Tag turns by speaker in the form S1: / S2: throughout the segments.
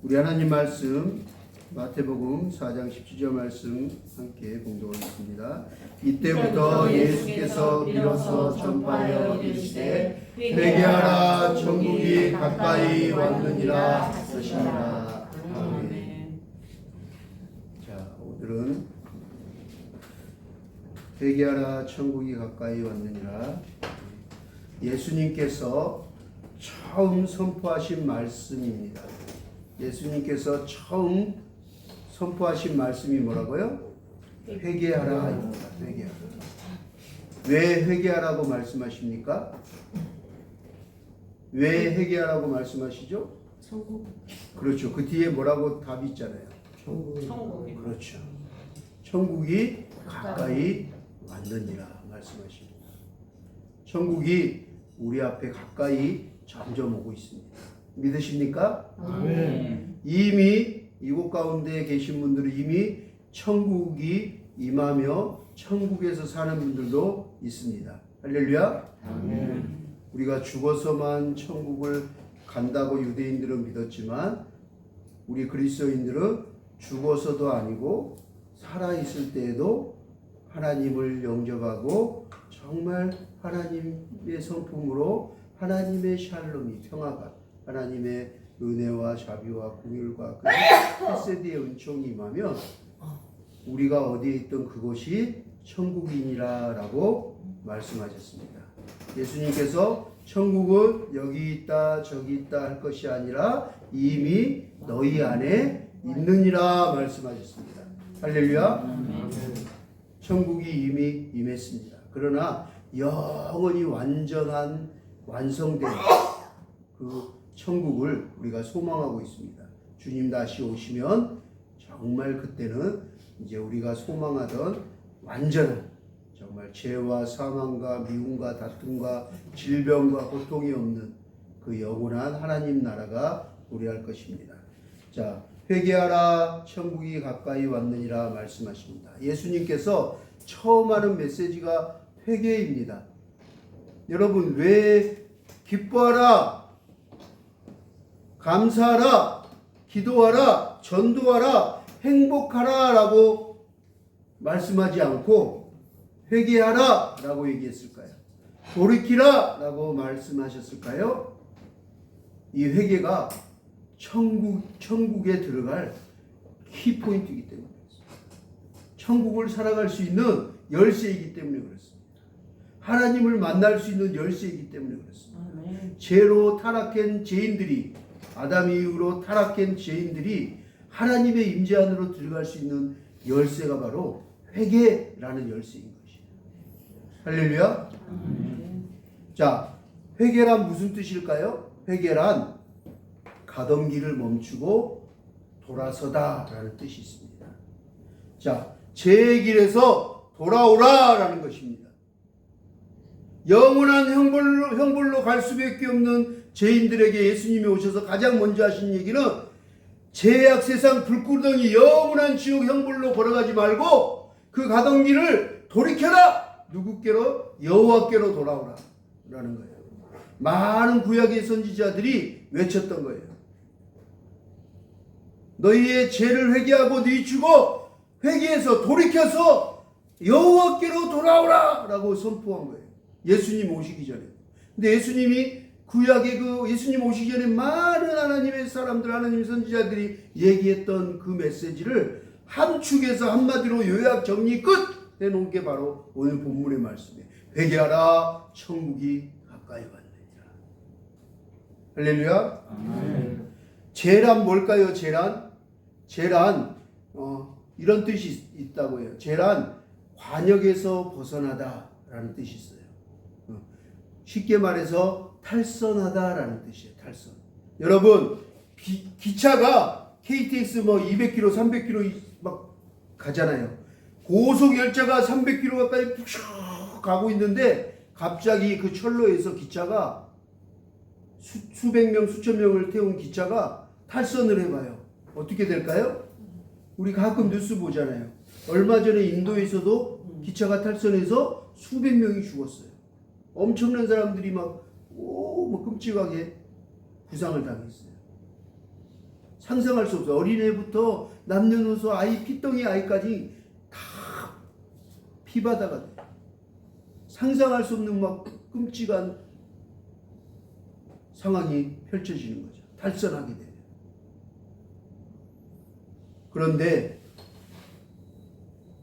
S1: 우리 하나님 말씀 마태복음 4장 17절 말씀 함께 공독하겠습니다. 이때부터 예수께서 비로소 전파하여 이르시되 회개하라 천국이 가까이 왔느니라 하시니라. 아멘. 자, 오늘은 회개하라 천국이 가까이 왔느니라. 예수님께서 처음 선포하신 말씀입니다. 예수님께서 처음 선포하신 말씀이 뭐라고요? 회개하라. 회개하라. 왜 회개하라고 말씀하십니까? 왜 회개하라고 말씀하시죠?
S2: 천국.
S1: 그렇죠. 그 뒤에 뭐라고 답이 있잖아요.
S2: 천국이.
S1: 그렇죠. 천국이 가까이 왔느니라 말씀하십니다. 천국이 우리 앞에 가까이 점점 오고 있습니다. 믿으십니까?
S2: 아멘.
S1: 이미 이곳 가운데 계신 분들은 이미 천국이 임하며 천국에서 사는 분들도 있습니다. 할렐루야.
S2: 아멘.
S1: 우리가 죽어서만 천국을 간다고 유대인들은 믿었지만 우리 그리스도인들은 죽어서도 아니고 살아있을 때에도 하나님을 영접하고 정말 하나님의 성품으로 하나님의 샬롬이 평화가 하나님의 은혜와 자비와 공율과 헤세드의 은총이 임하면 우리가 어디에 있던 그곳이 천국이니라 라고 말씀하셨습니다. 예수님께서 천국은 여기 있다 저기 있다 할 것이 아니라 이미 너희 안에 있느니라 말씀하셨습니다. 할렐루야. 천국이 이미 임했습니다. 그러나 영원히 완전한 완성된 그 천국을 우리가 소망하고 있습니다. 주님 다시 오시면 정말 그때는 이제 우리가 소망하던 완전한 정말 죄와 사망과 미움과 다툼과 질병과 고통이 없는 그 영원한 하나님 나라가 도래할 것입니다. 자, 회개하라 천국이 가까이 왔느니라 말씀하십니다. 예수님께서 처음 하는 메시지가 회개입니다. 여러분, 왜 기뻐하라, 감사하라, 기도하라, 전도하라, 행복하라 라고 말씀하지 않고 회개하라 라고 얘기했을까요? 돌이키라 라고 말씀하셨을까요? 이 회개가 천국에 들어갈 키포인트이기 때문에 천국을 살아갈 수 있는 열쇠이기 때문에 그렇습니다. 하나님을 만날 수 있는 열쇠이기 때문에 그렇습니다. 죄로 타락한 죄인들이 아담 이후로 타락한 죄인들이 하나님의 임재 안으로 들어갈 수 있는 열쇠가 바로 회개라는 열쇠인 것이에요. 할렐루야. 자, 회개란 무슨 뜻일까요? 회개란 가던 길을 멈추고 돌아서다 라는 뜻이 있습니다. 자, 죄의 길에서 돌아오라 라는 것입니다. 영원한 형벌로 갈 수밖에 없는 죄인들에게 예수님이 오셔서 가장 먼저 하신 얘기는 죄악 세상 불구덩이 영원한 지옥 형벌로 걸어가지 말고 그 가던 길을 돌이켜라. 누구께로? 여호와께로 돌아오라 라는 거예요. 많은 구약의 선지자들이 외쳤던 거예요. 너희의 죄를 회개하고 네 죽어 회개해서 돌이켜서 여호와께로 돌아오라 라고 선포한 거예요. 예수님 오시기 전에. 근데 예수님이 구약의 예수님 오시기 전에 많은 하나님의 사람들, 하나님의 선지자들이 얘기했던 그 메시지를 함축해서 한마디로 요약 정리 끝 해놓은 게 바로 오늘 본문의 말씀이에요. 회개하라 천국이 가까이 왔느니라. 할렐루야. 아멘. 죄란 뭘까요? 죄란 이런 뜻이 있다고 해요. 죄란 관역에서 벗어나다 라는 뜻이 있어요. 쉽게 말해서 탈선하다라는 뜻이에요. 탈선. 여러분, 기차가 KTX 200km, 300km 막 가잖아요. 고속 열차가 300km 가까이 푹 가고 있는데 갑자기 그 철로에서 기차가 수백 명, 수천 명을 태운 기차가 탈선을 해봐요. 어떻게 될까요? 우리 가끔 뉴스 보잖아요. 얼마 전에 인도에서도 기차가 탈선해서 수백 명이 죽었어요. 엄청난 사람들이 막 끔찍하게 부상을 당했어요. 상상할 수 없어요. 어린애부터 남녀노소 아이, 피덩이 아이까지 다 피바다가 돼요. 상상할 수 없는 막 끔찍한 상황이 펼쳐지는 거죠. 탈선하게 돼요. 그런데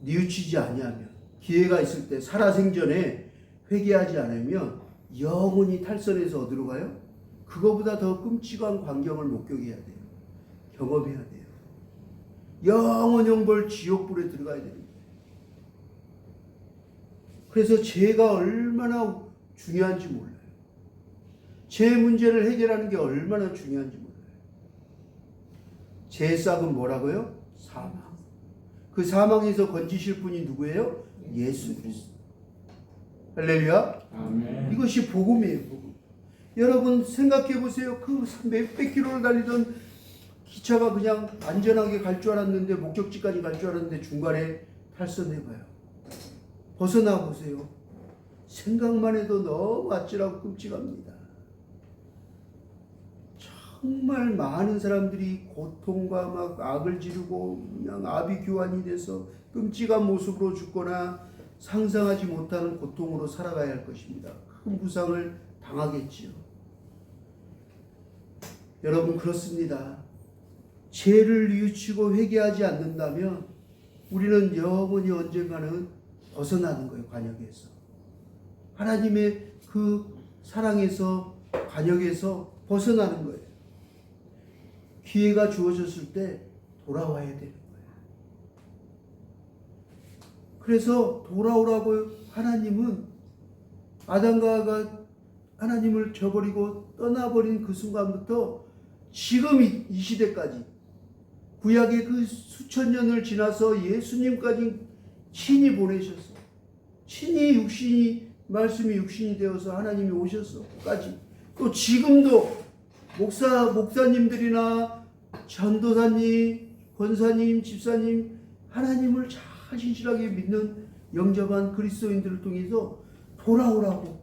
S1: 뉘우치지 아니하면, 기회가 있을 때 살아생전에 회개하지 않으면 영원히 탈선해서 어디로 가요? 그거보다 더 끔찍한 광경을 목격해야 돼요. 경험해야 돼요. 영원 형벌 지옥불에 들어가야 되는 거예요. 그래서 죄가 얼마나 중요한지 몰라요. 죄 문제를 해결하는 게 얼마나 중요한지 몰라요. 죄의 싹은 뭐라고요? 사망. 그 사망에서 건지실 분이 누구예요? 예수 그리스도. 할렐루야.
S2: 아멘.
S1: 이것이 복음이에요. 복음. 여러분 생각해 보세요. 그 몇백 킬로를 달리던 기차가 그냥 안전하게 갈 줄 알았는데, 목적지까지 갈 줄 알았는데 중간에 탈선해봐요. 벗어나 보세요. 생각만 해도 너무 아찔하고 끔찍합니다. 정말 많은 사람들이 고통과 막 악을 지르고 그냥 아비규환이 돼서 끔찍한 모습으로 죽거나 상상하지 못하는 고통으로 살아가야 할 것입니다. 큰 부상을 당하겠지요. 여러분 그렇습니다. 죄를 뉘우치고 회개하지 않는다면 우리는 영원히 언젠가는 벗어나는 거예요. 관역에서. 하나님의 그 사랑에서, 관역에서 벗어나는 거예요. 기회가 주어졌을 때 돌아와야 되는 거예요. 그래서 돌아오라고 하나님은, 아담과 하와가 하나님을 저버리고 떠나버린 그 순간부터 지금 이 시대까지, 구약의 그 수천 년을 지나서 예수님까지 친히 보내셨어. 친히 육신이, 말씀이 육신이 되어서 하나님이 오셨어까지. 또 지금도 목사님들이나 전도사님, 권사님, 집사님, 하나님을 잘 신실하게 믿는 영접한 그리스도인들을 통해서 돌아오라고,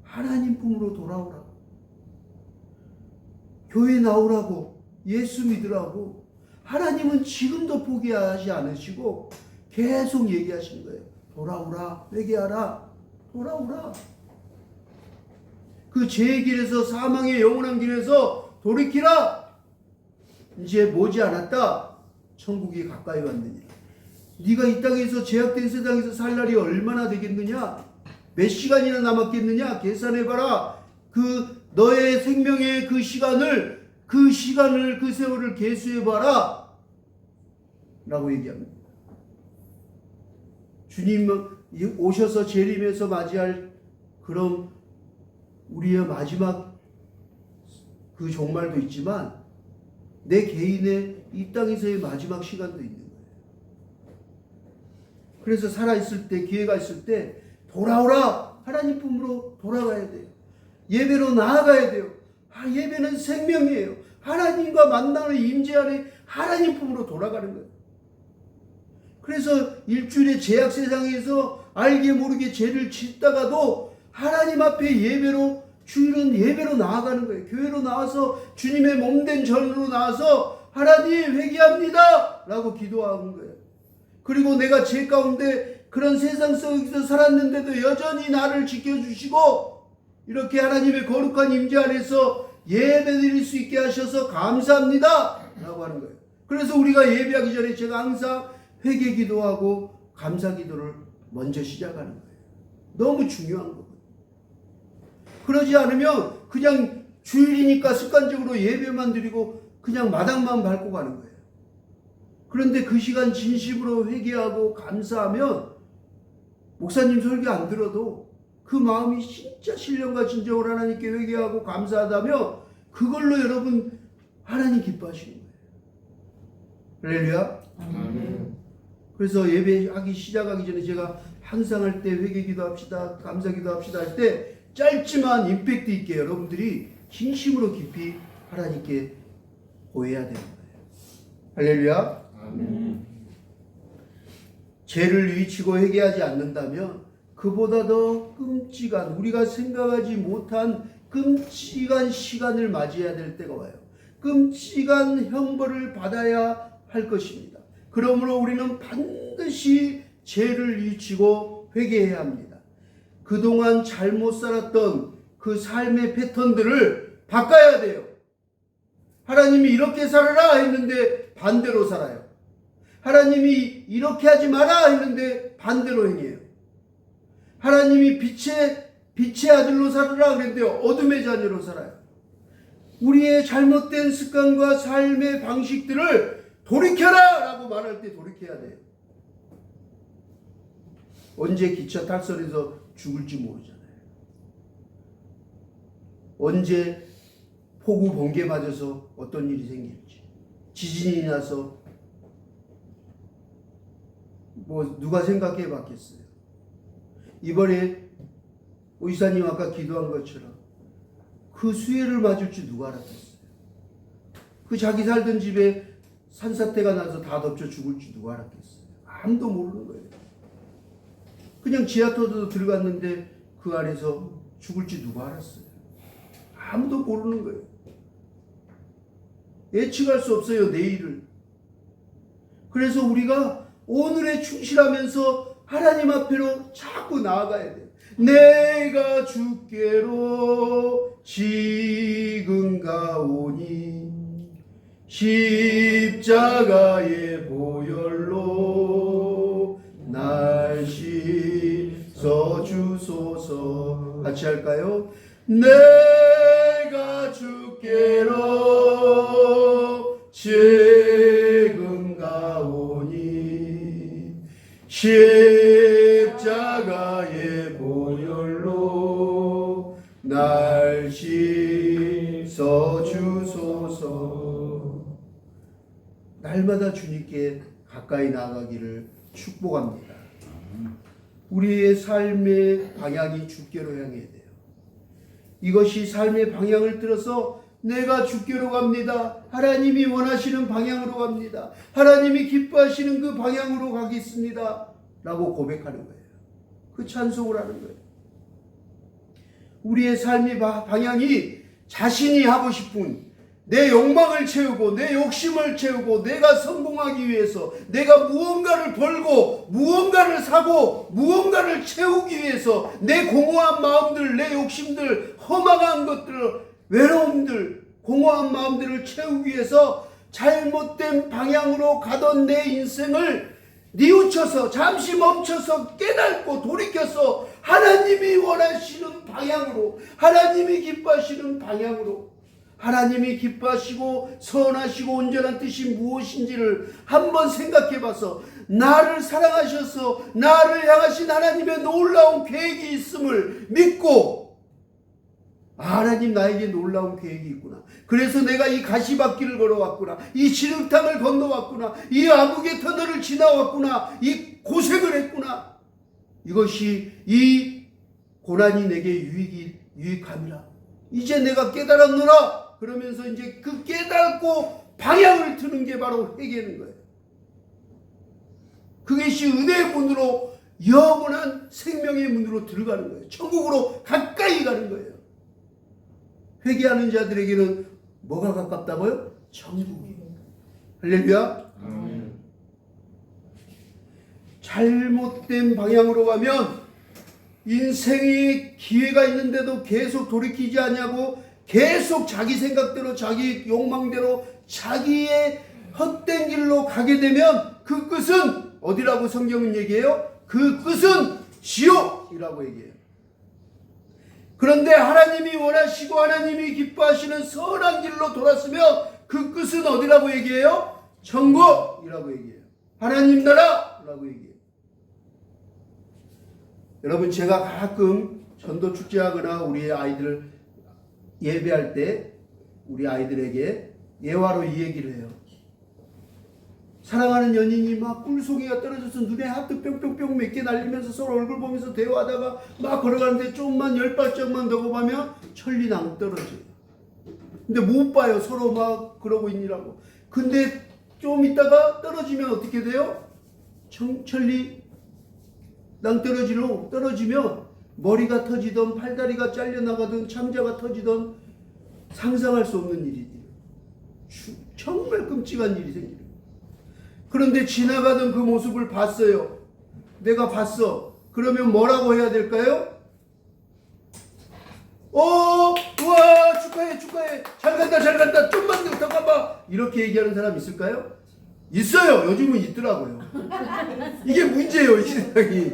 S1: 하나님 품으로 돌아오라고, 교회 나오라고, 예수 믿으라고. 하나님은 지금도 포기하지 않으시고 계속 얘기하시는 거예요. 돌아오라, 회개하라, 돌아오라. 그 죄의 길에서, 사망의 영원한 길에서 돌이키라. 이제 머지않았다. 천국이 가까이 왔느니라. 네가 이 땅에서, 죄악된 세상에서 살 날이 얼마나 되겠느냐? 몇 시간이나 남았겠느냐? 계산해봐라. 그 너의 생명의 그 시간을, 그 세월을 계수해봐라 라고 얘기합니다. 주님 오셔서 재림해서 맞이할 그런 우리의 마지막 그 종말도 있지만, 내 개인의 이 땅에서의 마지막 시간도 있는 거예요. 그래서 살아있을 때, 기회가 있을 때 돌아오라. 하나님 품으로 돌아가야 돼요. 예배로 나아가야 돼요. 예배는 생명이에요. 하나님과 만나는 임재 안에 하나님 품으로 돌아가는 거예요. 그래서 일주일의 죄악 세상에서 알게 모르게 죄를 짓다가도 하나님 앞에 예배로, 주일은 예배로 나아가는 거예요. 교회로 나와서 주님의 몸된 전으로 나와서 하나님 회개합니다 라고 기도하는 거예요. 그리고 내가 죄 가운데 그런 세상 속에서 살았는데도 여전히 나를 지켜주시고 이렇게 하나님의 거룩한 임재 안에서 예배드릴 수 있게 하셔서 감사합니다 라고 하는 거예요. 그래서 우리가 예배하기 전에 제가 항상 회개 기도하고 감사 기도를 먼저 시작하는 거예요. 너무 중요한 거거든요. 그러지 않으면 그냥 주일이니까 습관적으로 예배만 드리고 그냥 마당만 밟고 가는 거예요. 그런데 그 시간 진심으로 회개하고 감사하면 목사님 설교 안 들어도 그 마음이 진짜 신령과 진정으로 하나님께 회개하고 감사하다면 그걸로 여러분 하나님 기뻐하시는 거예요. 할렐루야.
S2: 아멘.
S1: 그래서 예배하기 시작하기 전에 제가 항상 할 때 회개 기도합시다, 감사 기도합시다 할 때 짧지만 임팩트 있게 여러분들이 진심으로 깊이 하나님께 고해야 되는 거예요. 할렐루야.
S2: 아멘.
S1: 죄를 뉘우치고 회개하지 않는다면 그보다 더 끔찍한, 우리가 생각하지 못한 끔찍한 시간을 맞이해야 될 때가 와요. 끔찍한 형벌을 받아야 할 것입니다. 그러므로 우리는 반드시 죄를 지고 회개해야 합니다. 그동안 잘못 살았던 그 삶의 패턴들을 바꿔야 돼요. 하나님이 이렇게 살아라 했는데 반대로 살아요. 하나님이 이렇게 하지 마라 했는데 반대로 행해요. 하나님이 빛의 아들로 살아라 그랬는데 어둠의 자녀로 살아요. 우리의 잘못된 습관과 삶의 방식들을 돌이켜라 라고 말할 때 돌이켜야 돼요. 언제 기차 탈선에서 죽을지 모르잖아요. 언제 폭우 번개 맞아서 어떤 일이 생길지, 지진이 나서 누가 생각해 봤겠어요. 이번에 의사님 아까 기도한 것처럼 그 수해를 맞을 줄 누가 알았겠어요. 그 자기 살던 집에 산사태가 나서 다 덮쳐 죽을 줄 누가 알았겠어요. 아무도 모르는 거예요. 그냥 지하철도 들어갔는데 그 안에서 죽을지 누가 알았어요. 아무도 모르는 거예요. 예측할 수 없어요, 내일을. 그래서 우리가 오늘에 충실하면서 하나님 앞으로 자꾸 나아가야 돼요. 내가 주께로 지금 가오니 십자가의 보혈로 날 씻어 주소서. 같이 할까요? 내가 주께로 지금 가오니 십자가의 보혈로 날 씻어 주소서. 날마다 주님께 가까이 나가기를 축복합니다. 우리의 삶의 방향이 주께로 향해야 돼요. 이것이 삶의 방향을 들어서 내가 주께로 갑니다. 하나님이 원하시는 방향으로 갑니다. 하나님이 기뻐하시는 그 방향으로 가겠습니다. 라고 고백하는 거예요. 그 찬송을 하는 거예요. 우리의 삶의 방향이 자신이 하고 싶은 내 욕망을 채우고 내 욕심을 채우고 내가 성공하기 위해서 내가 무언가를 벌고 무언가를 사고 무언가를 채우기 위해서 내 공허한 마음들, 내 욕심들, 허망한 것들, 외로움들, 공허한 마음들을 채우기 위해서 잘못된 방향으로 가던 내 인생을 뉘우쳐서 잠시 멈춰서 깨닫고 돌이켜서 하나님이 원하시는 방향으로, 하나님이 기뻐하시는 방향으로, 하나님이 기뻐하시고 선하시고 온전한 뜻이 무엇인지를 한번 생각해 봐서 나를 사랑하셔서 나를 향하신 하나님의 놀라운 계획이 있음을 믿고, 하나님 나에게 놀라운 계획이 있구나. 그래서 내가 이 가시밭길을 걸어왔구나. 이 진흙탕을 건너왔구나. 이 암흑의 터널을 지나왔구나. 이 고생을 했구나. 이것이 이 고난이 내게 유익함이라. 이제 내가 깨달았노라. 그러면서 이제 그 깨닫고 방향을 트는 게 바로 회개하는 거예요. 그것이 은혜의 문으로, 영원한 생명의 문으로 들어가는 거예요. 천국으로 가까이 가는 거예요. 회개하는 자들에게는 뭐가 가깝다고요? 천국이. 할렐루야. 잘못된 방향으로 가면 인생이 기회가 있는데도 계속 돌이키지 않냐고 계속 자기 생각대로 자기 욕망대로 자기의 헛된 길로 가게 되면 그 끝은 어디라고 성경은 얘기해요? 그 끝은 지옥이라고 얘기해요. 그런데 하나님이 원하시고 하나님이 기뻐하시는 선한 길로 돌았으면 그 끝은 어디라고 얘기해요? 천국이라고 얘기해요. 하나님 나라라고 얘기해요. 여러분, 제가 가끔 전도 축제하거나 우리 아이들 예배할 때 우리 아이들에게 예화로 이 얘기를 해요. 사랑하는 연인이 막 꿀송이가 떨어져서 눈에 하트 뿅뿅뿅 몇 개 날리면서 서로 얼굴 보면서 대화하다가 막 걸어가는데 좀만 10발짝만 더 가면 천리 낭 떨어져요. 근데 못 봐요. 서로 막 그러고 있느라고. 근데 좀 있다가 떨어지면 어떻게 돼요? 천리 낭 떨어지면 머리가 터지던 팔다리가 잘려나가던 창자가 터지던 상상할 수 없는 일이 정말 끔찍한 일이 생기는 거예요. 그런데 지나가던 그 모습을 봤어요. 내가 봤어. 그러면 뭐라고 해야 될까요? 우와, 축하해, 축하해. 잘 간다, 잘 간다. 좀만 더 가봐. 이렇게 얘기하는 사람 있을까요? 있어요. 요즘은 있더라고요. 이게 문제예요, 이 세상이.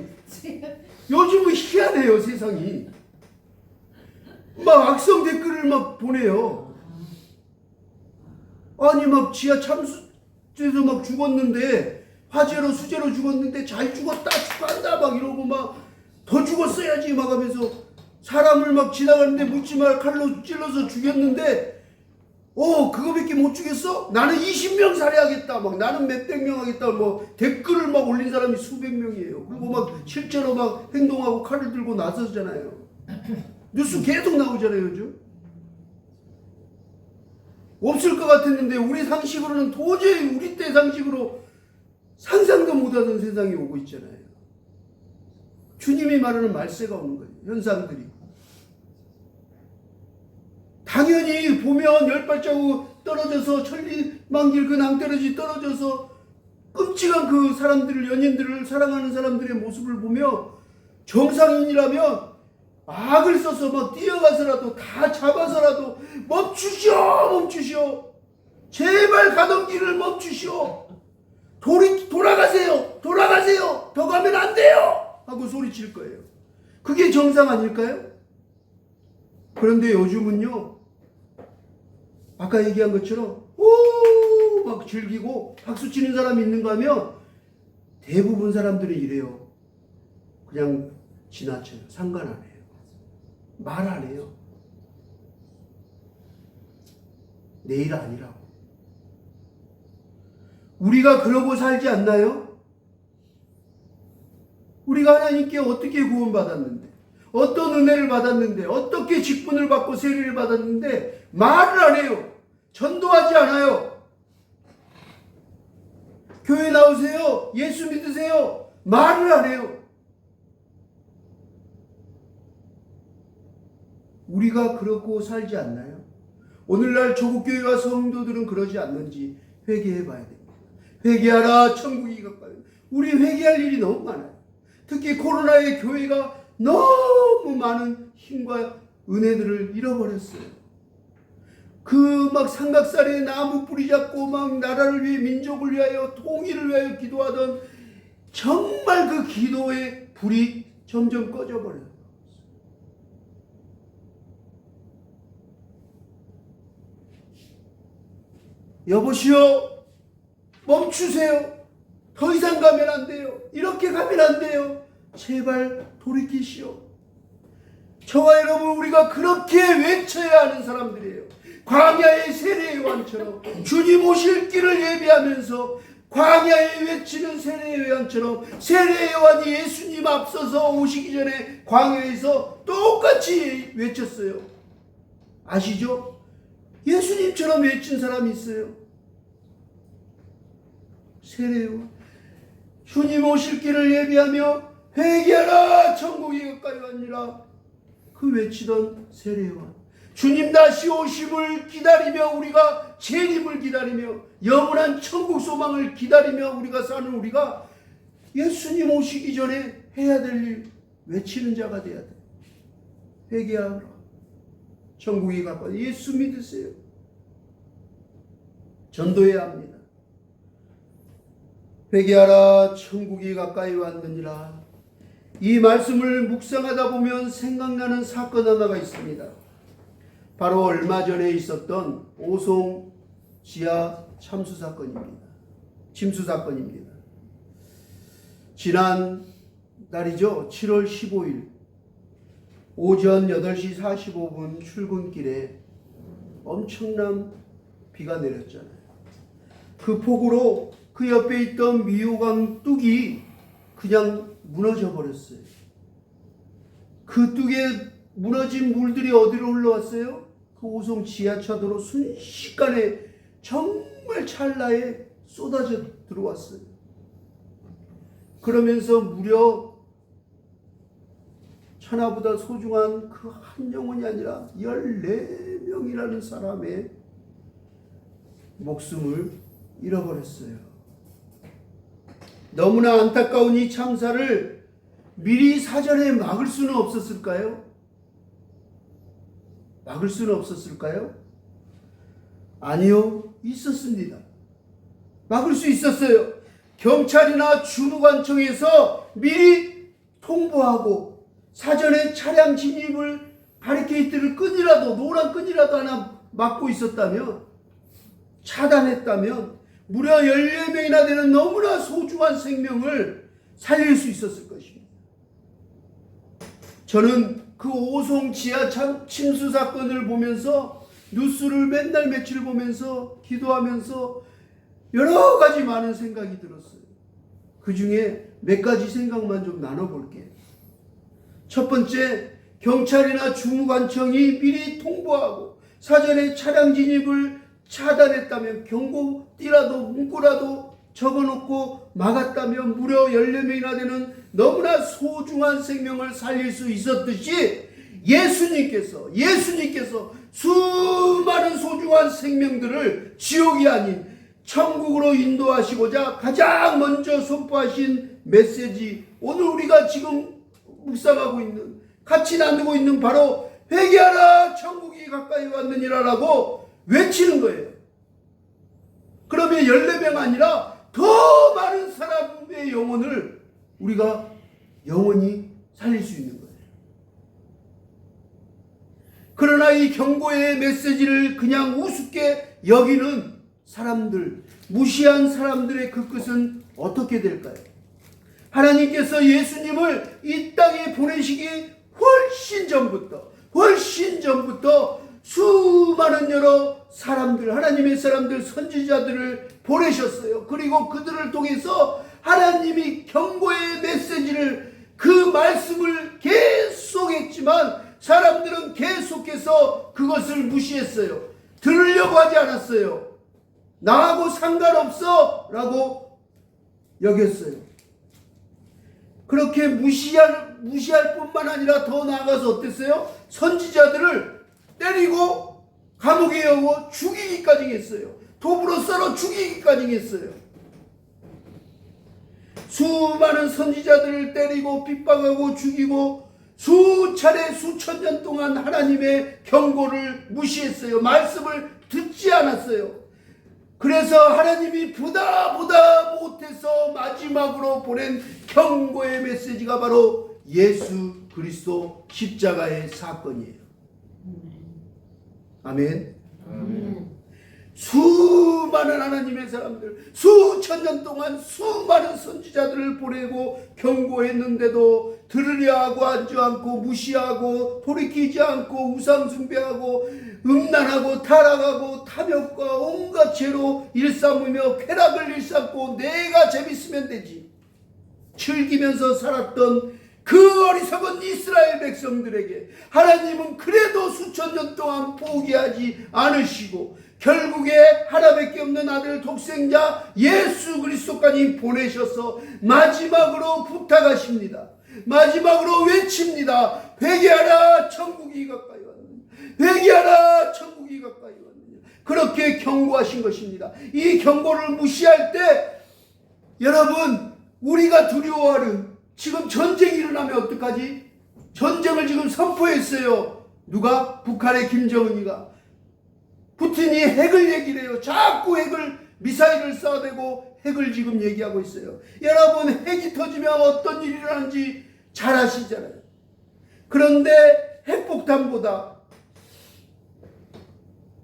S1: 요즘은 희한해요, 세상이. 막 악성 댓글을 막 보내요. 아니, 막 지하 참수에서 막 죽었는데, 화재로 수재로 죽었는데, 잘 죽었다, 축하한다, 막 이러고 막, 더 죽었어야지, 막 하면서, 사람을 막 지나가는데 묻지마 칼로 찔러서 죽였는데, 그거밖에 못 죽였어? 나는 20명 살해하겠다. 막 나는 몇백 명 하겠다. 뭐 댓글을 막 올린 사람이 수백 명이에요. 그리고 막 실제로 막 행동하고 칼을 들고 나서잖아요. 뉴스 계속 나오잖아요, 요즘. 없을 것 같았는데 우리 상식으로는 도저히 우리 때 상식으로 상상도 못하던 세상이 오고 있잖아요. 주님이 말하는 말세가 오는 거예요. 현상들이. 당연히 보면 열 발자국 떨어져서 천리만길 그 낭떠러지 떨어져서 끔찍한 그 사람들을, 연인들을 사랑하는 사람들의 모습을 보며 정상인이라면 악을 써서 막 뛰어가서라도 다 잡아서라도 멈추시오, 제발 가던 길을 멈추시오, 돌아가세요, 더 가면 안 돼요 하고 소리칠 거예요. 그게 정상 아닐까요? 그런데 요즘은요, 아까 얘기한 것처럼 막 즐기고 박수 치는 사람이 있는가 하면 대부분 사람들이 이래요. 그냥 지나쳐요. 상관 안 해요. 말 안 해요. 내일 아니라고. 우리가 그러고 살지 않나요? 우리가 하나님께 어떻게 구원받았는데, 어떤 은혜를 받았는데, 어떻게 직분을 받고 세례를 받았는데 말을 안 해요. 전도하지 않아요. 교회 나오세요. 예수 믿으세요. 말을 안 해요. 우리가 그렇고 살지 않나요? 오늘날 조국교회와 성도들은 그러지 않는지 회개해 봐야 됩니다. 회개하라, 천국이 가까이. 우리 회개할 일이 너무 많아요. 특히 코로나에 교회가 너무 많은 힘과 은혜들을 잃어버렸어요. 그 막 삼각살에 나무 뿌리 잡고 막 나라를 위해, 민족을 위하여, 통일을 위하여 기도하던 정말 그 기도의 불이 점점 꺼져버려요. 여보시오, 멈추세요. 더 이상 가면 안 돼요. 이렇게 가면 안 돼요. 제발 돌이키시오. 저와 여러분, 우리가 그렇게 외쳐야 하는 사람들이에요. 광야의 세례 요한처럼, 주님 오실 길을 예비하면서 광야에 외치는 세례 요한처럼, 세례 요한이 예수님 앞서서 오시기 전에 광야에서 똑같이 외쳤어요. 아시죠? 예수님처럼 외친 사람이 있어요. 세례 요한. 주님 오실 길을 예비하며 회개하라, 천국이 가까이 왔느니라. 그 외치던 세례 요한. 주님 다시 오심을 기다리며, 우리가 재림을 기다리며 영원한 천국 소망을 기다리며 우리가 사는 우리가 예수님 오시기 전에 해야 될 일 외치는 자가 돼야 돼. 회개하라, 천국이 가까이. 예수 믿으세요. 전도해야 합니다. 회개하라, 천국이 가까이 왔느니라. 이 말씀을 묵상하다 보면 생각나는 사건 하나가 있습니다. 바로 얼마 전에 있었던 오송 지하 침수 사건입니다. 지난 날이죠. 7월 15일 오전 8시 45분 출근길에 엄청난 비가 내렸잖아요. 그 폭우로 그 옆에 있던 미호강 뚝이 그냥 무너져 버렸어요. 그 뚝에 무너진 물들이 어디로 흘러왔어요? 그 오송 지하차도로 순식간에 정말 찰나에 쏟아져 들어왔어요. 그러면서 무려 천하보다 소중한 그 한 영혼이 아니라 14명이라는 사람의 목숨을 잃어버렸어요. 너무나 안타까운 이 참사를 미리 사전에 막을 수는 없었을까요? 막을 수는 없었을까요? 아니요, 있었습니다. 막을 수 있었어요. 경찰이나 주무관청에서 미리 통보하고 사전에 차량 진입을 바리케이트를 끈이라도 노란 끈이라도 하나 막고 있었다면, 차단했다면 무려 14명이나 되는 너무나 소중한 생명을 살릴 수 있었을 것입니다. 저는 그 오송 지하 침수 사건을 보면서 뉴스를 맨날 며칠 보면서 기도하면서 여러 가지 많은 생각이 들었어요. 그 중에 몇 가지 생각만 좀 나눠볼게요. 첫 번째, 경찰이나 주무관청이 미리 통보하고 사전에 차량 진입을 차단했다면, 경고띠라도 문구라도 적어놓고 막았다면 무려 14명이나 되는 너무나 소중한 생명을 살릴 수 있었듯이 예수님께서 수많은 소중한 생명들을 지옥이 아닌 천국으로 인도하시고자 가장 먼저 선포하신 메시지, 오늘 우리가 지금 묵상하고 있는, 같이 나누고 있는 바로 회개하라 천국이 가까이 왔느니라라고 외치는 거예요. 그러면 14명 아니라 더 많은 사람의 영혼을 우리가 영원히 살릴 수 있는 거예요. 그러나 이 경고의 메시지를 그냥 우습게 여기는 사람들, 무시한 사람들의 그 끝은 어떻게 될까요? 하나님께서 예수님을 이 땅에 보내시기 훨씬 전부터 수많은 여러 사람들, 하나님의 사람들, 선지자들을 보내셨어요. 그리고 그들을 통해서 하나님이 경고의 메시지를, 그 말씀을 계속 했지만 사람들은 계속해서 그것을 무시했어요. 들으려고 하지 않았어요. 나하고 상관없어 라고 여겼어요. 그렇게 무시할 뿐만 아니라 더 나아가서 어땠어요? 선지자들을 때리고 감옥에 넣고 죽이기까지 했어요. 도구로 썰어 죽이기까지 했어요. 수많은 선지자들을 때리고 핍박하고 죽이고 수차례 수천 년 동안 하나님의 경고를 무시했어요. 말씀을 듣지 않았어요. 그래서 하나님이 보다 못해서 마지막으로 보낸 경고의 메시지가 바로 예수 그리스도 십자가의 사건이에요. 아멘. 수많은 하나님의 사람들, 수천 년 동안 수많은 선지자들을 보내고 경고했는데도 들으려 하고 하지 않고 무시하고 돌이키지 않고 우상 숭배하고 음란하고 타락하고 탐욕과 온갖 죄로 일삼으며 쾌락을 일삼고 내가 재밌으면 되지 즐기면서 살았던 그 어리석은 이스라엘 백성들에게 하나님은 그래도 수천 년 동안 포기하지 않으시고 결국에 하나밖에 없는 아들 독생자 예수 그리스도까지 보내셔서 마지막으로 부탁하십니다. 마지막으로 외칩니다. 회개하라 천국이 가까이 왔느니라. 회개하라 천국이 가까이 왔느니라. 그렇게 경고하신 것입니다. 이 경고를 무시할 때 여러분, 우리가 두려워하는, 지금 전쟁이 일어나면 어떡하지? 전쟁을 지금 선포했어요. 누가? 북한의 김정은이가. 푸틴이 핵을 얘기를 해요. 자꾸 미사일을 쏴대고 핵을 지금 얘기하고 있어요. 여러분, 핵이 터지면 어떤 일이 일어나는지 잘 아시잖아요. 그런데 핵폭탄보다,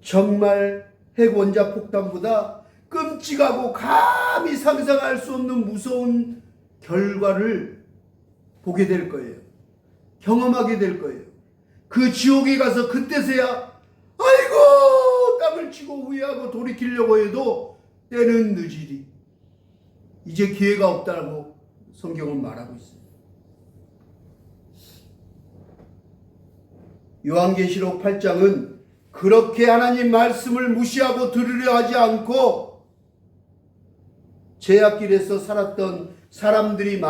S1: 정말 핵원자 폭탄보다 끔찍하고 감히 상상할 수 없는 무서운 결과를 보게 될 거예요. 경험하게 될 거예요. 그 지옥에 가서 그때서야 아이고 땅을 치고 후회하고 돌이키려고 해도 때는 늦으리. 이제 기회가 없다고 성경은 말하고 있어요. 요한계시록 8장은 그렇게 하나님 말씀을 무시하고 들으려 하지 않고 죄악길에서 살았던 사람들이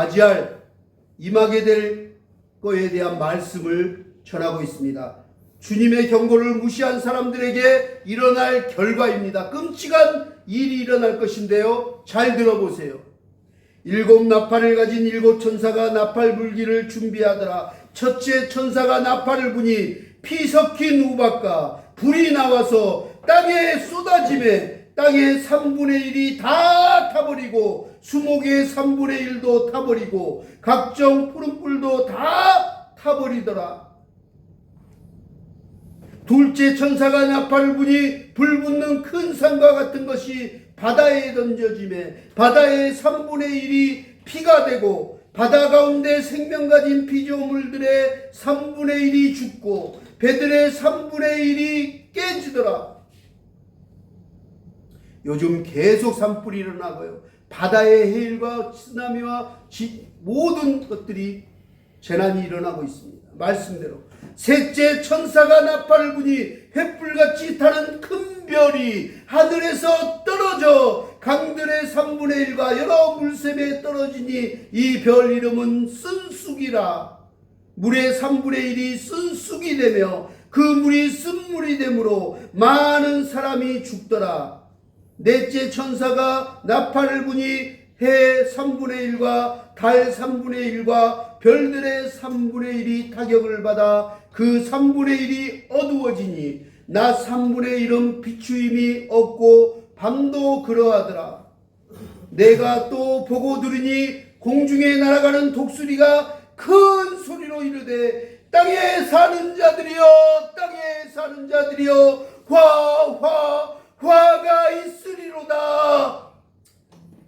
S1: 임하게 될 거에 대한 말씀을 전하고 있습니다. 주님의 경고를 무시한 사람들에게 일어날 결과입니다. 끔찍한 일이 일어날 것인데요. 잘 들어보세요. 7 나팔을 가진 7 천사가 나팔 불기를 준비하더라. 첫째 천사가 나팔을 부니 피 섞인 우박과 불이 나와서 땅에 쏟아지매 땅의 3분의 1이 다 타버리고 수목의 3분의 1도 타버리고 각종 푸른 뿔도 다 타버리더라. 둘째 천사가 나팔을 부니 불 붙는 큰 산과 같은 것이 바다에 던져지매 바다의 3분의 1이 피가 되고 바다 가운데 생명 가진 피조물들의 3분의 1이 죽고 배들의 3분의 1이 깨지더라. 요즘 계속 산불이 일어나고요. 바다의 해일과 쓰나미와 모든 것들이 재난이 일어나고 있습니다. 말씀대로 셋째 천사가 나팔을 부니 횃불같이 타는 큰 별이 하늘에서 떨어져 강들의 3분의 1과 여러 물샘에 떨어지니 이 별 이름은 쓴쑥이라. 물의 3분의 1이 쓴쑥이 되며 그 물이 쓴물이 되므로 많은 사람이 죽더라. 넷째 천사가 나팔을 부니 해 3분의 1과 달 3분의 1과 별들의 3분의 1이 타격을 받아 그 3분의 1이 어두워지니 낮 3분의 1은 비추임이 없고 밤도 그러하더라. 내가 또 보고 들으니 공중에 날아가는 독수리가 큰 소리로 이르되 땅에 사는 자들이여 땅에 사는 자들이여 화가 있으리로다.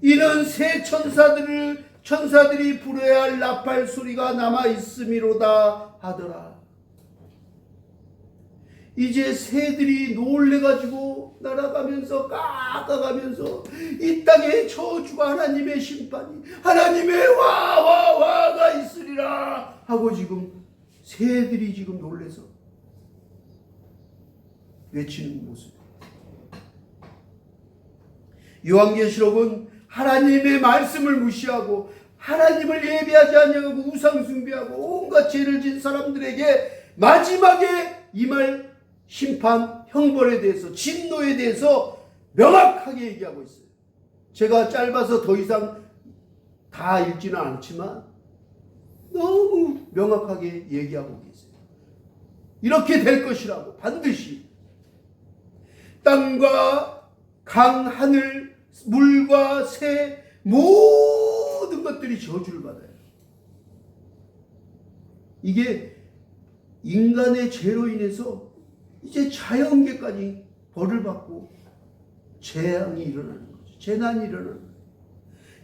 S1: 이는 새 천사들이 부려야 할 나팔 소리가 남아 있음이로다 하더라. 이제 새들이 놀래가지고 날아가면서 깎아가면서 이 땅에 저주가 하나님의 심판이 하나님의 화가 있으리라 하고 지금 새들이 지금 놀래서 외치는 모습. 요한계시록은 하나님의 말씀을 무시하고 하나님을 예배하지 않냐고 우상 숭배하고 온갖 죄를 진 사람들에게 마지막에 임할 심판, 형벌에 대해서 진노에 대해서 명확하게 얘기하고 있어요. 제가 짧아서 더 이상 다 읽지는 않지만 너무 명확하게 얘기하고 계세요. 이렇게 될 것이라고 반드시 땅과 강, 하늘, 물과 새 모든 것들이 저주를 받아요. 이게 인간의 죄로 인해서 이제 자연계까지 벌을 받고 재앙이 일어나는 거죠. 재난이 일어나는 거예요.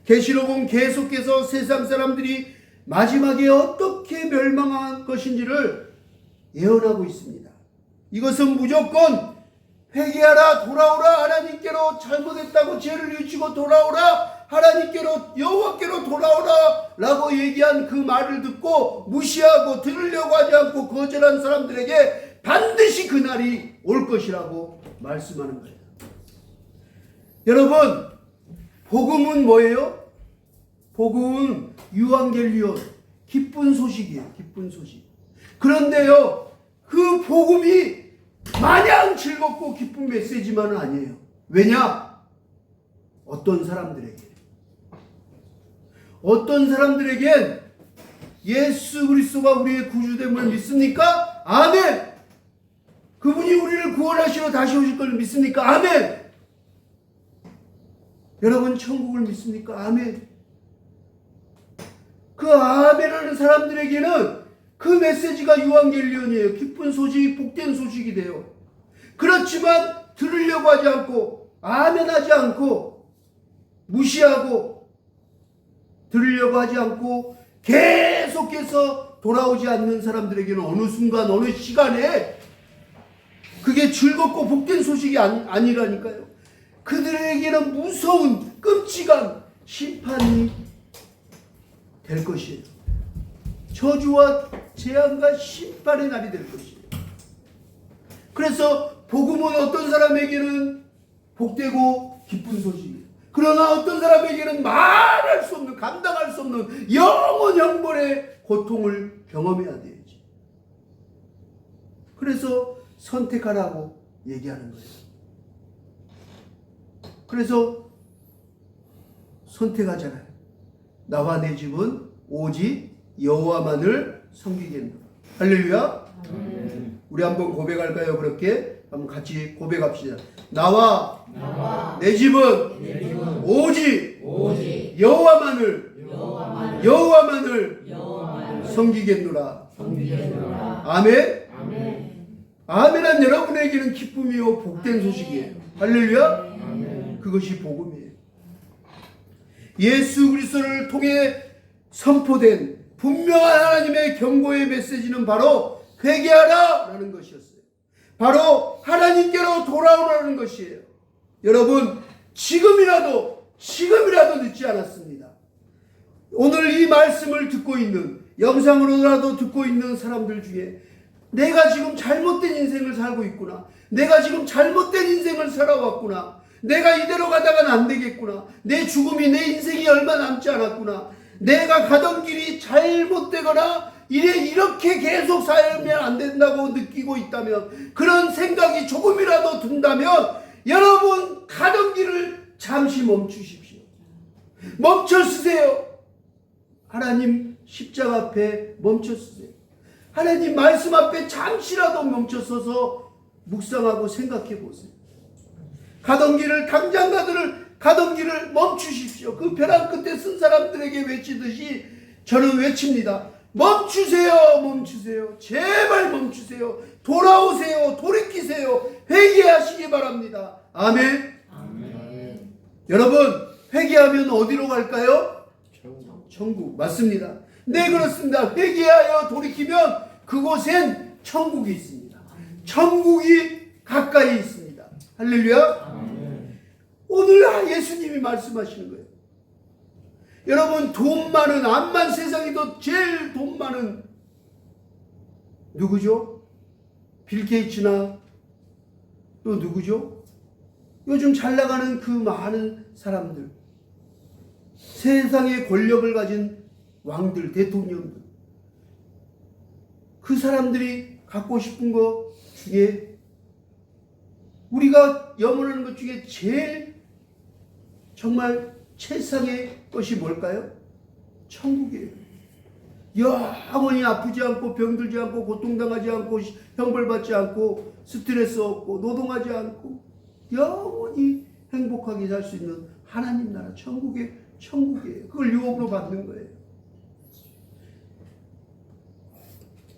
S1: 계시록은 계속해서 세상 사람들이 마지막에 어떻게 멸망할 것인지를 예언하고 있습니다. 이것은 무조건 회개하라 돌아오라 하나님께로 잘못했다고 죄를 유치고 돌아오라 하나님께로 여호와께로 돌아오라 라고 얘기한 그 말을 듣고 무시하고 들으려고 하지 않고 거절한 사람들에게 반드시 그날이 올 것이라고 말씀하는 거예요. 여러분, 복음은 뭐예요? 복음은 유앙겔리온, 기쁜 소식이에요. 기쁜 소식. 그런데요, 그 복음이 마냥 즐겁고 기쁜 메시지만은 아니에요. 왜냐? 어떤 사람들에겐 예수 그리스도가 우리의 구주됨을 믿습니까? 아멘. 그분이 우리를 구원하시러 다시 오실 걸 믿습니까? 아멘. 여러분 천국을 믿습니까? 아멘. 그 아멘하는 사람들에게는 그 메시지가 유앙겔리온이에요. 기쁜 소식이 복된 소식이 돼요. 그렇지만 들으려고 하지 않고 아멘하지 않고 무시하고 들으려고 하지 않고 계속해서 돌아오지 않는 사람들에게는 어느 순간 어느 시간에 그게 즐겁고 복된 소식이 아니라니까요. 그들에게는 무서운 끔찍한 심판이 될 것이에요. 저주와 재앙과 심판의 날이 될 것이에요. 그래서 복음은 어떤 사람에게는 복되고 기쁜 소식이에요. 그러나 어떤 사람에게는 말할 수 없는, 감당할 수 없는 영원 형벌의 고통을 경험해야 돼야지. 그래서 선택하라고 얘기하는 거예요. 그래서 선택하잖아요. 나와 내 집은 오직 여호와만을 섬기겠노라. 할렐루야. 우리 한번 고백할까요? 그렇게 한번 같이 고백합시다. 나와 내 집은 오직 여호와만을 섬기겠노라. 아멘. 아멘은 여러분에게는 기쁨이요 복된 소식이에요. 할렐루야. 그것이 복음이에요. 예수 그리스도를 통해 선포된 분명한 하나님의 경고의 메시지는 바로 회개하라 라는 것이었어요. 바로 하나님께로 돌아오라는 것이에요. 여러분, 지금이라도 늦지 않았습니다. 오늘 이 말씀을 듣고 있는, 영상으로라도 듣고 있는 사람들 중에 내가 지금 잘못된 인생을 살고 있구나, 내가 지금 잘못된 인생을 살아왔구나, 내가 이대로 가다가는 안 되겠구나, 내 죽음이, 내 인생이 얼마 남지 않았구나, 내가 가던 길이 잘못되거나 이렇게 계속 살면 안 된다고 느끼고 있다면, 그런 생각이 조금이라도 든다면 여러분 가던 길을 잠시 멈추십시오. 멈춰 쓰세요. 하나님 십자가 앞에 멈춰 쓰세요. 하나님 말씀 앞에 잠시라도 멈춰 서서 묵상하고 생각해 보세요. 가던 길을, 당장 가던 길을 멈추십시오. 그 벼랑 끝에 쓴 사람들에게 외치듯이 저는 외칩니다. 멈추세요. 멈추세요. 제발 멈추세요. 돌아오세요. 돌이키세요. 회개하시기 바랍니다. 아멘. 여러분, 회개하면 어디로 갈까요? 천국. 맞습니다. 네, 그렇습니다. 회개하여 돌이키면 그곳엔 천국이 있습니다. 천국이 가까이 있습니다. 할렐루야. 오늘 예수님이 말씀하시는 거예요. 여러분, 돈 많은, 암만 세상에도 제일 돈 많은 누구죠? 빌 게이츠나 또 누구죠? 요즘 잘 나가는 그 많은 사람들, 세상의 권력을 가진 왕들, 대통령들, 그 사람들이 갖고 싶은 것 중에, 우리가 염원하는 것 중에 제일 정말 최상의 것이 뭘까요? 천국이에요. 영원히 아프지 않고, 병들지 않고, 고통당하지 않고, 형벌받지 않고, 스트레스 없고, 노동하지 않고 영원히 행복하게 살 수 있는 하나님 나라, 천국이에요. 그걸 유업으로 받는 거예요.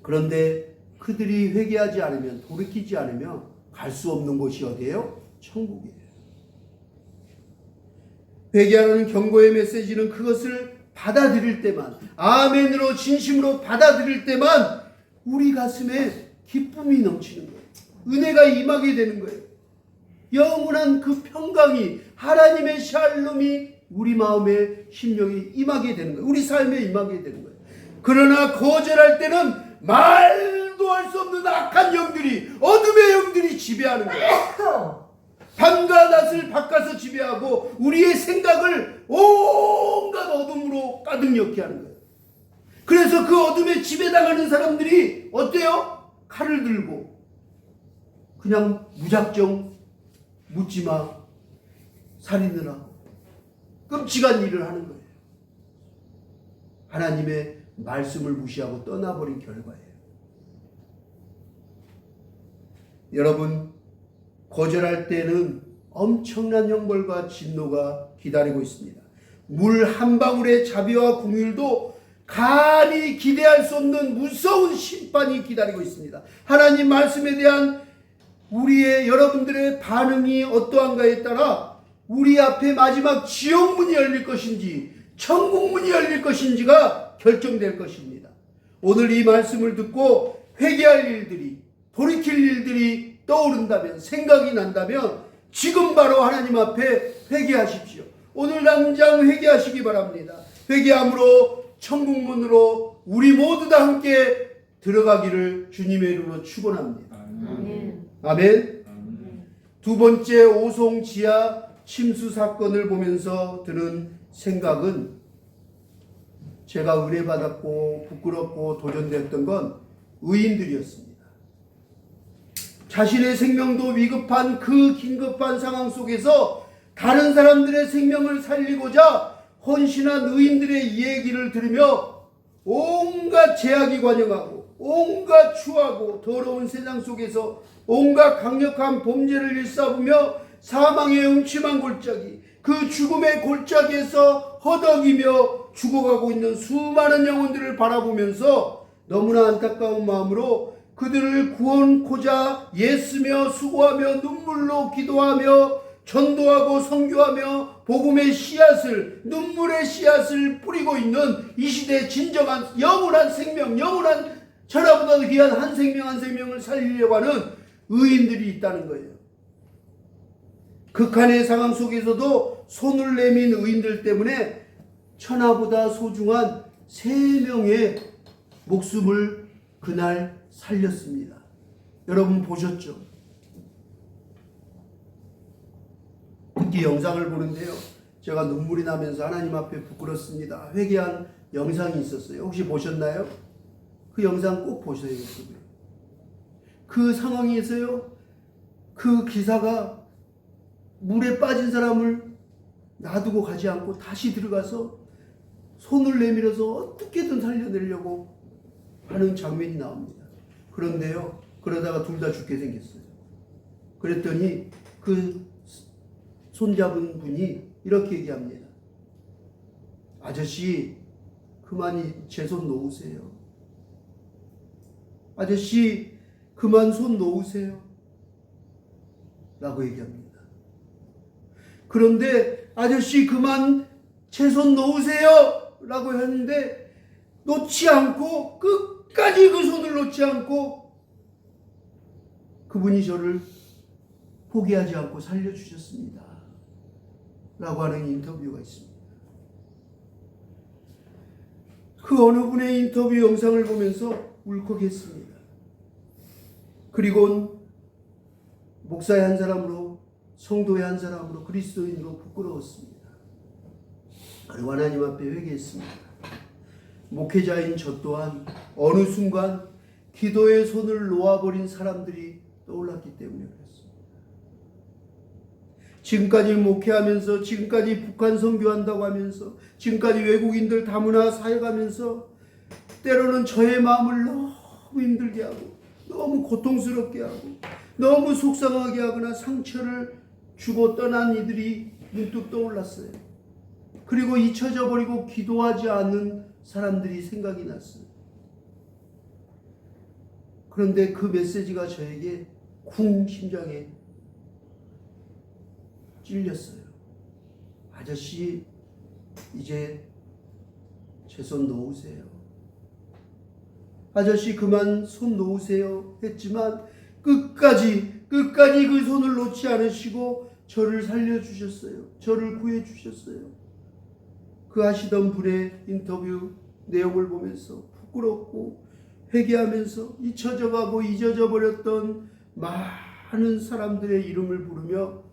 S1: 그런데 그들이 회개하지 않으면, 돌이키지 않으면 갈 수 없는 곳이 어디예요? 천국이에요. 회개하는 경고의 메시지는 그것을 받아들일 때만, 아멘으로 진심으로 받아들일 때만 우리 가슴에 기쁨이 넘치는 거예요. 은혜가 임하게 되는 거예요. 영원한 그 평강이, 하나님의 샬롬이 우리 마음에, 심령에 임하게 되는 거예요. 우리 삶에 임하게 되는 거예요. 그러나 거절할 때는 말도 할 수 없는 악한 영들이, 어둠의 영들이 지배하는 거예요. 밤과 낮을 바꿔서 지배하고 우리의 생각을 온갖 어둠으로 가득 엮게 하는 거예요. 그래서 그 어둠에 지배당하는 사람들이 어때요? 칼을 들고 그냥 무작정 묻지마, 살인을 하고 끔찍한 일을 하는 거예요. 하나님의 말씀을 무시하고 떠나버린 결과예요. 여러분, 거절할 때는 엄청난 형벌과 진노가 기다리고 있습니다. 물 한 방울의 자비와 긍휼도 감히 기대할 수 없는 무서운 심판이 기다리고 있습니다. 하나님 말씀에 대한 여러분들의 반응이 어떠한가에 따라 우리 앞에 마지막 지옥문이 열릴 것인지 천국문이 열릴 것인지가 결정될 것입니다. 오늘 이 말씀을 듣고 회개할 일들이, 돌이킬 일들이 떠오른다면, 생각이 난다면 지금 바로 하나님 앞에 회개하십시오. 오늘 당장 회개하시기 바랍니다. 회개함으로 천국문으로 우리 모두 다 함께 들어가기를 주님의 이름으로 축원합니다. 아멘. 두 번째, 오송 지하 침수 사건을 보면서 드는 생각은 제가 은혜 받았고 부끄럽고 도전되었던 건 의인들이었습니다. 자신의 생명도 위급한 그 긴급한 상황 속에서 다른 사람들의 생명을 살리고자 헌신한 의인들의 이야기를 들으며 온갖 제약이 관영하고 온갖 추하고 더러운 세상 속에서 온갖 강력한 범죄를 일삼으며 사망의 음침한 골짜기, 그 죽음의 골짜기에서 허덕이며 죽어가고 있는 수많은 영혼들을 바라보면서 너무나 안타까운 마음으로 그들을 구원코자 애쓰며 수고하며 눈물로 기도하며 전도하고 선교하며 복음의 씨앗을, 눈물의 씨앗을 뿌리고 있는 이 시대의 진정한 영원한 생명, 영원한 천하보다도 귀한 한 생명 한 생명을 살리려고 하는 의인들이 있다는 거예요. 극한의 상황 속에서도 손을 내민 의인들 때문에 천하보다 소중한 3명의 목숨을 그날 살렸습니다. 여러분 보셨죠? 특히 영상을 보는데요, 제가 눈물이 나면서 하나님 앞에 부끄럽습니다 회개한 영상이 있었어요. 혹시 보셨나요? 그 영상 꼭 보셔야 되겠어요. 그 상황에서요, 그 기사가 물에 빠진 사람을 놔두고 가지 않고 다시 들어가서 손을 내밀어서 어떻게든 살려내려고 하는 장면이 나옵니다. 그런데요, 그러다가 둘 다 죽게 생겼어요. 그랬더니 그 손잡은 분이 이렇게 얘기합니다. 아저씨, 그만 제 손 놓으세요. 아저씨, 그만 손 놓으세요. 라고 얘기합니다. 그런데 아저씨, 그만 제 손 놓으세요. 라고 했는데 놓지 않고, 끝까지 그 손을 놓지 않고 그분이 저를 포기하지 않고 살려주셨습니다. 라고 하는 인터뷰가 있습니다. 그 어느 분의 인터뷰 영상을 보면서 울컥했습니다. 그리고 목사의 한 사람으로, 성도의 한 사람으로, 그리스도인으로 부끄러웠습니다. 그리고 하나님 앞에 회개했습니다. 목회자인 저 또한 어느 순간 기도의 손을 놓아버린 사람들이 떠올랐기 때문에 그렇습니다. 지금까지 목회하면서, 지금까지 북한 선교한다고 하면서, 지금까지 외국인들 다문화 사역하면서 때로는 저의 마음을 너무 힘들게 하고 너무 고통스럽게 하고 너무 속상하게 하거나 상처를 주고 떠난 이들이 문득 떠올랐어요. 그리고 잊혀져 버리고 기도하지 않는 사람들이 생각이 났어요. 그런데 그 메시지가 저에게 쿵 심장에 찔렸어요. 아저씨, 이제 제 손 놓으세요. 아저씨, 그만 손 놓으세요. 했지만 끝까지 그 손을 놓지 않으시고 저를 살려주셨어요. 저를 구해주셨어요. 그 하시던 분의 인터뷰 내용을 보면서 부끄럽고 회개하면서 잊혀져가고 잊어져 버렸던 많은 사람들의 이름을 부르며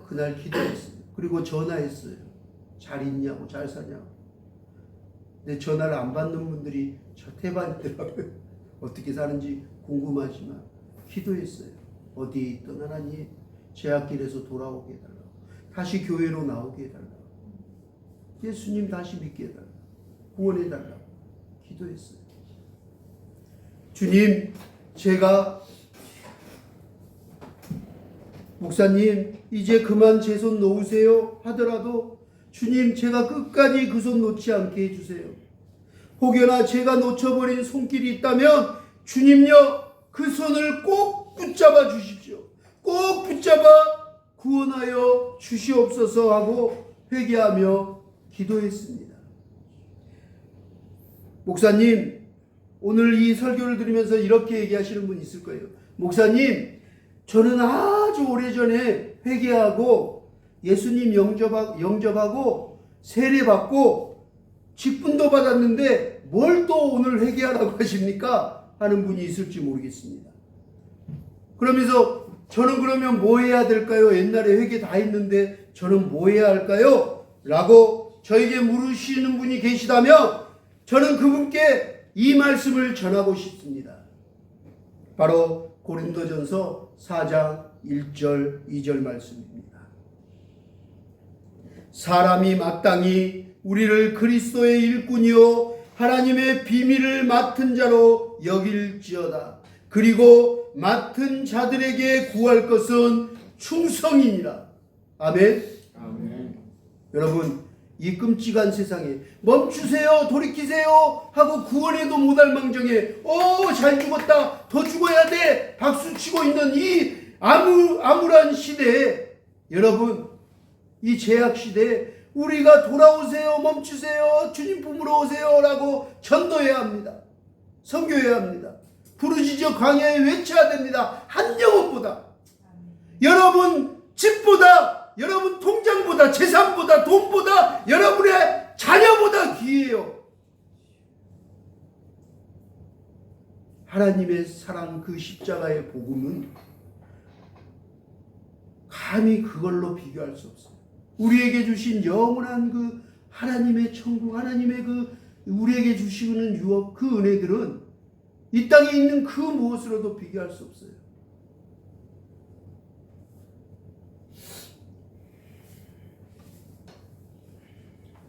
S1: 그날 기도했어요. 그리고 전화했어요. 잘 있냐고, 잘 사냐고. 근데 전화를 안 받는 분들이 저 태반이더라고요. 어떻게 사는지 궁금하지만 기도했어요. 어디에 있던 하나님, 제약길에서 돌아오게 해달라고, 다시 교회로 나오게 해달라고, 예수님 다시 믿게 해달라고, 구원해달라고 기도했어요. 주님, 제가 목사님 이제 그만 제 손 놓으세요 하더라도 주님, 제가 끝까지 그 손 놓지 않게 해주세요. 혹여나 제가 놓쳐버린 손길이 있다면 주님요, 그 손을 꼭 붙잡아 주십시오. 꼭 붙잡아 구원하여 주시옵소서 하고 회개하며 기도했습니다. 목사님, 오늘 이 설교를 들으면서 이렇게 얘기하시는 분 있을 거예요. 목사님, 저는 아주 오래전에 회개하고 예수님 영접하고 세례받고 직분도 받았는데 뭘 또 오늘 회개하라고 하십니까? 하는 분이 있을지 모르겠습니다. 그러면서 저는 그러면 뭐 해야 될까요? 옛날에 회개 다 했는데 저는 뭐 해야 할까요? 라고 저에게 물으시는 분이 계시다면 저는 그분께 이 말씀을 전하고 싶습니다. 바로 고린도전서 4장 1절 2절 말씀입니다. 사람이 마땅히 우리를 그리스도의 일꾼이요 하나님의 비밀을 맡은 자로 여길지어다. 그리고 맡은 자들에게 구할 것은 충성이니라. 아멘.
S3: 아멘.
S1: 여러분, 이 끔찍한 세상에 멈추세요, 돌이키세요 하고 구원해도 못할 망정에 잘 죽었다, 더 죽어야 돼 박수치고 있는 이 암울한 시대에, 여러분, 이 제약 시대에 우리가 돌아오세요, 멈추세요, 주님 품으로 오세요 라고 전도해야 합니다. 선교해야 합니다. 부르짖어 광야에 외쳐야 됩니다. 한 영혼보다, 여러분 집보다, 여러분 통장보다, 재산보다, 돈보다, 여러분의 자녀보다 귀해요. 하나님의 사랑, 그 십자가의 복음은 감히 그걸로 비교할 수 없어요. 우리에게 주신 영원한 그 하나님의 천국, 하나님의 그 우리에게 주시는 유업, 그 은혜들은 이 땅에 있는 그 무엇으로도 비교할 수 없어요.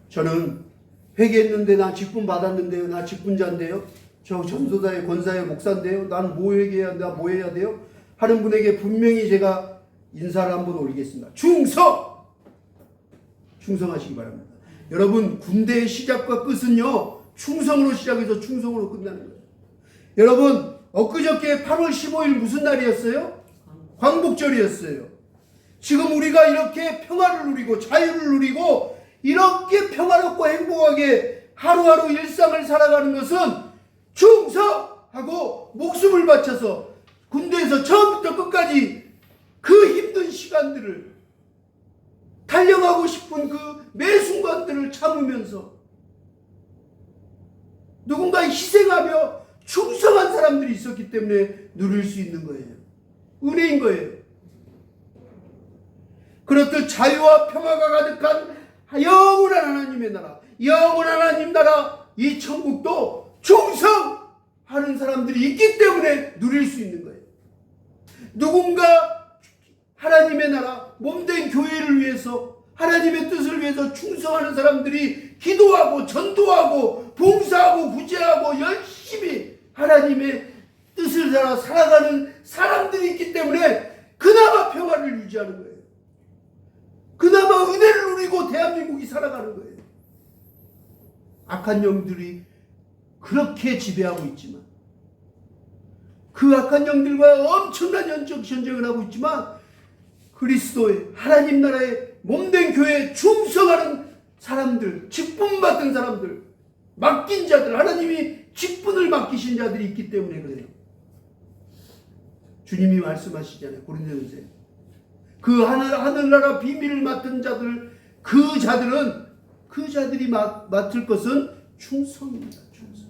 S1: 저는 회개했는데 나 직분 받았는데요, 나 직분자인데요, 저 전도사의 권사의 목사인데요, 난 뭐 회개해야, 나 뭐 해야 돼요? 하는 분에게 분명히 제가 인사를 한번 올리겠습니다. 충성하시기 바랍니다. 여러분, 군대의 시작과 끝은요, 충성으로 시작해서 충성으로 끝나는 거예요. 여러분, 엊그저께 8월 15일 무슨 날이었어요? 광복절이었어요. 지금 우리가 이렇게 평화를 누리고 자유를 누리고 이렇게 평화롭고 행복하게 하루하루 일상을 살아가는 것은 충성하고 목숨을 바쳐서 군대에서 처음부터 끝까지 그 힘든 시간들을, 달려가고 싶은 그 매 순간들을 참으면서 누군가 희생하며 충성한 사람들이 있었기 때문에 누릴 수 있는 거예요. 은혜인 거예요. 그렇듯 자유와 평화가 가득한 영원한 하나님의 나라, 영원한 하나님 나라, 이 천국도 충성하는 사람들이 있기 때문에 누릴 수 있는 거예요. 누군가 하나님의 나라, 몸된 교회를 위해서, 하나님의 뜻을 위해서 충성하는 사람들이 기도하고 전도하고 봉사하고 구제하고 열심히 하나님의 뜻을 따라 살아가는 사람들이 있기 때문에 그나마 평화를 유지하는 거예요. 그나마 은혜를 누리고 대한민국이 살아가는 거예요. 악한 영들이 그렇게 지배하고 있지만, 그 악한 영들과 엄청난 영적 전쟁을 하고 있지만, 그리스도의 하나님 나라의 몸된 교회에 충성하는 사람들, 직분 받은 사람들, 맡긴 자들, 하나님이 직분을 맡기신 자들이 있기 때문에 그래요. 주님이 말씀하시잖아요. 고린도전서에 그 하늘나라 비밀을 맡은 자들, 그 자들이 맡을 것은 충성입니다. 충성.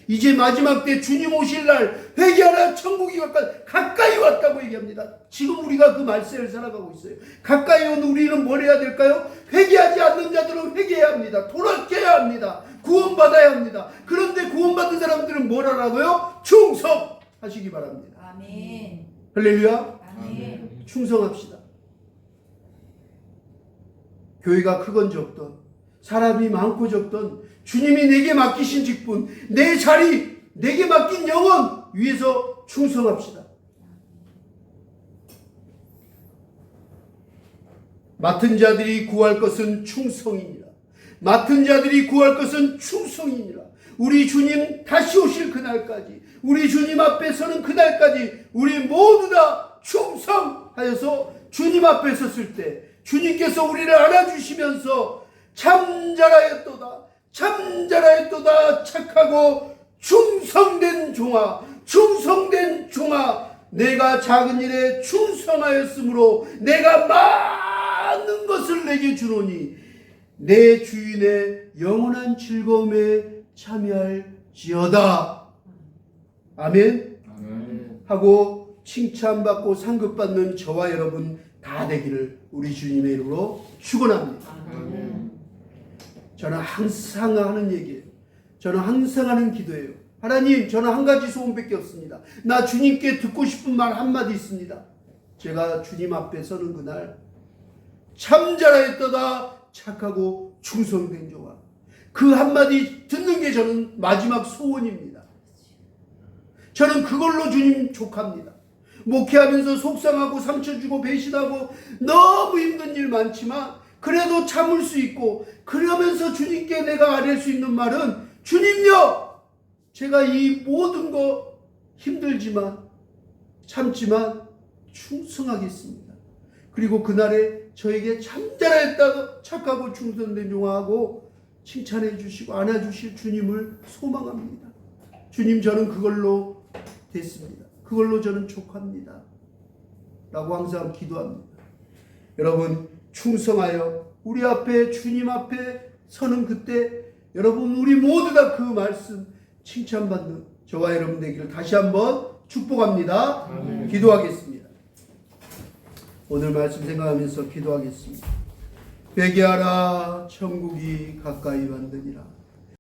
S1: 이제 마지막 때 주님 오실 날 회개하라, 천국이 가까이 왔다고 얘기합니다. 지금 우리가 그 말세를 살아가고 있어요. 가까이 온 우리는 뭘 해야 될까요? 회개하지 않는 자들은 회개해야 합니다. 돌아가야 합니다. 구원받아야 합니다. 그런데 구원받은 사람들은 뭘 하라고요? 충성하시기 바랍니다.
S4: 아멘.
S1: 할렐루야.
S4: 아멘.
S1: 충성합시다. 교회가 크건 적던, 사람이 많고 적던, 주님이 내게 맡기신 직분, 내 자리, 내게 맡긴 영혼 위해서 충성합시다. 맡은 자들이 구할 것은 충성이니라. 맡은 자들이 구할 것은 충성이니라. 우리 주님 다시 오실 그날까지, 우리 주님 앞에 서는 그날까지 우리 모두 다 충성하여서 주님 앞에 섰을 때 주님께서 우리를 안아주시면서 참잘하였도다, 참잘하였도다, 착하고 충성된 종아, 내가 작은 일에 충성하였으므로 내가 많은 것을 내게 주노니 내 주인의 영원한 즐거움에 참여할지어다. 아멘.
S3: 아멘.
S1: 하고 칭찬받고 상급받는 저와 여러분 다 되기를 우리 주님의 이름으로 축원합니다.
S3: 아멘.
S1: 저는 항상 하는 얘기예요. 저는 항상 하는 기도예요. 하나님, 저는 한 가지 소원밖에 없습니다. 나 주님께 듣고 싶은 말 한마디 있습니다. 제가 주님 앞에 서는 그날 참 잘하였도다 착하고 충성된 종아, 그 한마디 듣는 게 저는 마지막 소원입니다. 저는 그걸로 주님 족합니다. 목회하면서 속상하고 상처 주고 배신하고 너무 힘든 일 많지만 그래도 참을 수 있고, 그러면서 주님께 내가 아뢰 수 있는 말은, 주님요, 제가 이 모든 거 힘들지만 참지만 충성하겠습니다. 그리고 그날에 저에게 참 잘했다 착하고 충성된 종아하고 칭찬해 주시고 안아주실 주님을 소망합니다. 주님, 저는 그걸로 됐습니다. 그걸로 저는 족합니다. 라고 항상 기도합니다. 여러분, 충성하여 우리 앞에 주님 앞에 서는 그때 여러분, 우리 모두 다 그 말씀 칭찬받는 저와 여러분 되기를 다시 한번 축복합니다.
S3: 아멘.
S1: 기도하겠습니다. 오늘 말씀 생각하면서 기도하겠습니다. 회개하라, 천국이 가까이 왔느니라.